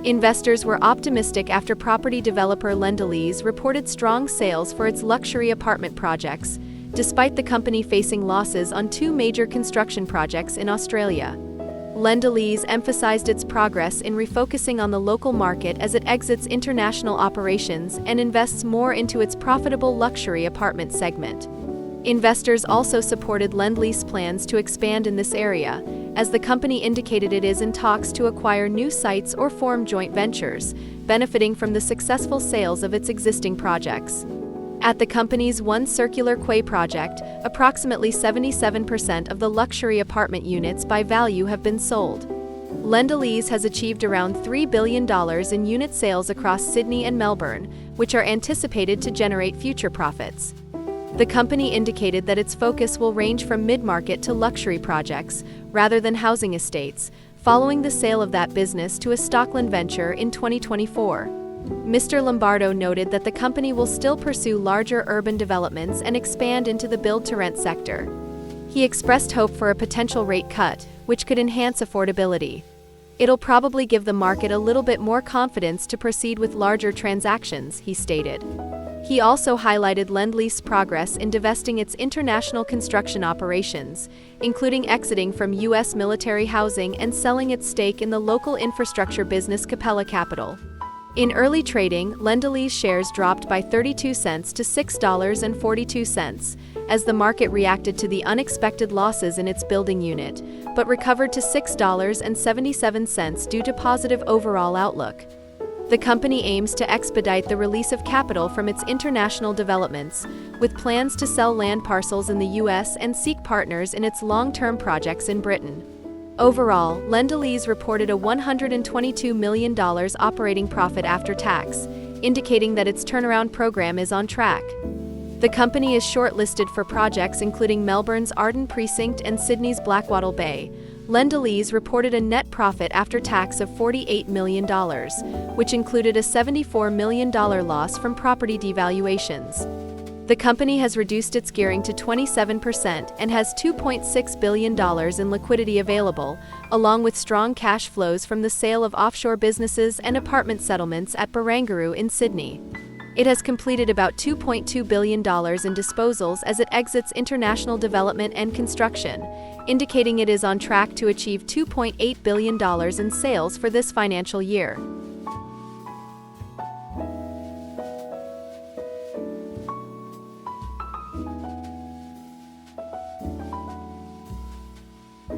Investors were optimistic after property developer Lendlease reported strong sales for its luxury apartment projects, despite the company facing losses on two major construction projects in Australia. Lendlease emphasized its progress in refocusing on the local market as it exits international operations and invests more into its profitable luxury apartment segment. Investors also supported Lendlease plans to expand in this area, as the company indicated it is in talks to acquire new sites or form joint ventures, benefiting from the successful sales of its existing projects. At the company's One Circular Quay project, approximately 77% of the luxury apartment units by value have been sold. Lendlease has achieved around $3 billion in unit sales across Sydney and Melbourne, which are anticipated to generate future profits. The company indicated that its focus will range from mid-market to luxury projects, rather than housing estates, following the sale of that business to a Stockland venture in 2024. Mr. Lombardo noted that the company will still pursue larger urban developments and expand into the build-to-rent sector. He expressed hope for a potential rate cut, which could enhance affordability. It'll probably give the market a little bit more confidence to proceed with larger transactions, he stated. He also highlighted Lendlease's progress in divesting its international construction operations, including exiting from U.S. military housing and selling its stake in the local infrastructure business Capella Capital. In early trading, Lendlease shares dropped by 32 cents to $6.42, as the market reacted to the unexpected losses in its building unit, but recovered to $6.77 due to positive overall outlook. The company aims to expedite the release of capital from its international developments, with plans to sell land parcels in the U.S. and seek partners in its long-term projects in Britain. Overall, Lendlease reported a $122 million operating profit after tax, indicating that its turnaround program is on track. The company is shortlisted for projects including Melbourne's Arden Precinct and Sydney's Blackwattle Bay. Lendlease reported a net profit after tax of $48 million, which included a $74 million loss from property devaluations. The company has reduced its gearing to 27% and has $2.6 billion in liquidity available, along with strong cash flows from the sale of offshore businesses and apartment settlements at Barangaroo in Sydney. It has completed about $2.2 billion in disposals as it exits international development and construction, indicating it is on track to achieve $2.8 billion in sales for this financial year.